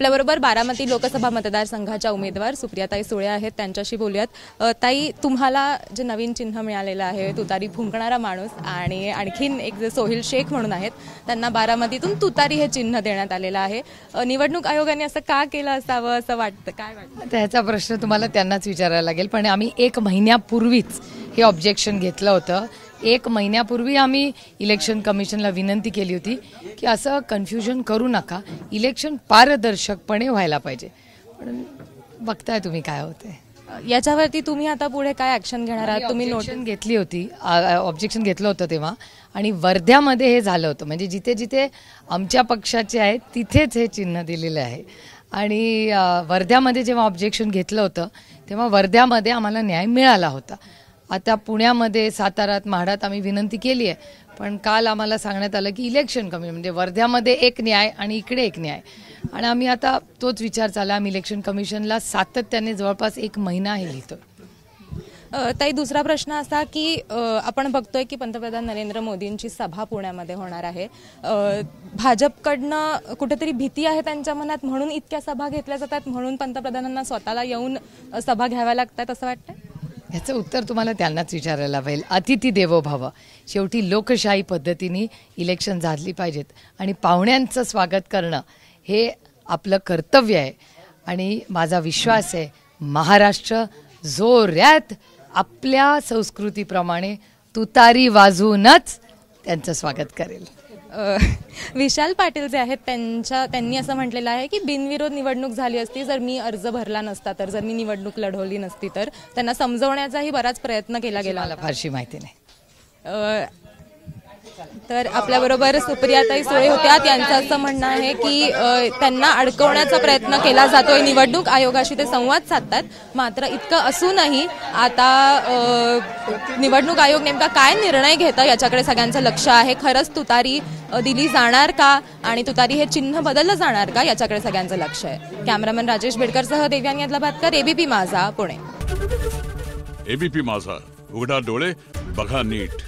आपल्याबरोबर बारामती लोकसभा मतदारसंघाच्या उमेदवार सुप्रियाताई सुळे आहेत, त्यांच्याशी बोलूयात। ताई, तुम्हाला जे नवीन चिन्ह मिळालेलं आहे, तुतारी फुंकणारा माणूस, आणि आणखीन एक जे सोहिल शेख म्हणून आहेत, त्यांना बारामतीतून तुतारी हे चिन्ह देण्यात आलेलं आहे। निवडणूक आयोगाने असं का केलं असावं असं वाटतं, काय वाटतं? त्याचा प्रश्न तुम्हाला त्यांनाच विचारायला लागेल, पण आम्ही 1 महिन्यापूर्वीच हे ऑब्जेक्शन घेतलं होतं। 1 महिन्यापूर्वी आम्ही इलेक्शन कमिशनला विनंती केली होती की असं कन्फ्युजन करू नका, इलेक्शन पारदर्शकपणे व्हायला पाहिजे। पण बघताय तुम्ही काय होतंय। याच्यावरती तुम्ही आता पुढे काय ऍक्शन घेणार आहात? तुम्ही नोटीस घेतली होती, ऑब्जेक्शन घेतलं होतं तेव्हा, आणि वर्ध्यामध्ये हे झालं होतं, म्हणजे जिथे जिथे आमच्या पक्षाचे आहेत तिथेच हे चिन्ह दिलेलं आहे। आणि वर्ध्यामध्ये जेव्हा ऑब्जेक्शन घेतलं होतं तेव्हा वर्ध्यामध्ये आम्हाला न्याय मिळाला होता। आता पुण्यामध्ये, साताऱ्यात, म्हाडात आम्ही विनंती केली आहे, पण काल आम्हाला सांगण्यात आलं की इलेक्शन कमी, म्हणजे वर्ध्यामध्ये एक न्याय आणि इकडे एक न्याय, आणि आम्ही आता तोच विचार चालला। आम्ही इलेक्शन कमिशनला सातत्याने जवळपास 1 महिना हे लिहितोय। ताई, दुसरा प्रश्न असा की आपण बघतोय की पंतप्रधान नरेंद्र मोदींची सभा पुण्यामध्ये होणार आहे। भाजपकडनं कुठेतरी भीती आहे त्यांच्या मनात, म्हणून इतक्या सभा घेतल्या जातात, म्हणून पंतप्रधानांना स्वतःला येऊन सभा घ्याव्या लागतात असं वाटतं? याचं उत्तर तुम्हाला त्यांनाच विचारायला पाहिजे। अतिथी देवो भव, शेवटी लोकशाही पद्धतीने इलेक्शन झाली पाहिजेत, आणि पाहुण्यांचं स्वागत करणं हे आपलं कर्तव्य आहे। आणि माझा विश्वास आहे महाराष्ट्र जोरात आपल्या संस्कृतीप्रमाणे तुतारी वाजवूनच त्यांचं स्वागत करेल। विशाल पाटील जे आहेत त्यांनी असं म्हटलेलं आहे की बिनविरोध निवडणूक झाली असती जर मी अर्ज भरला नसता, तर जर मी निवडणूक लढवली नसती तर। त्यांना समजवण्याचाही बराच प्रयत्न केला गेला। मला फारशी माहिती नाही। तर आपल्याबरोबर सुप्रियाताई सुळे होत्या, त्यांचं असं म्हणणं आहे की त्यांना अडकवण्याचा प्रयत्न केला जातोय, निवडणूक आयोगाशी ते संवाद साधतात, मात्र इतकं असूनही आता निवडणूक आयोग नेमका काय निर्णय घेतं याच्याकडे सगळ्यांचं लक्ष आहे। खरंच तुतारी दिली जाणार का, आणि तुतारी हे चिन्ह बदललं जाणार का, याच्याकडे सगळ्यांचं लक्ष आहे। कॅमेरामॅन राजेश बेडकरसह देव्यानी यादलाबादकर, एबीपी माझा, पुणे। एबीपी माझा, उघडा डोळे बघा नीट।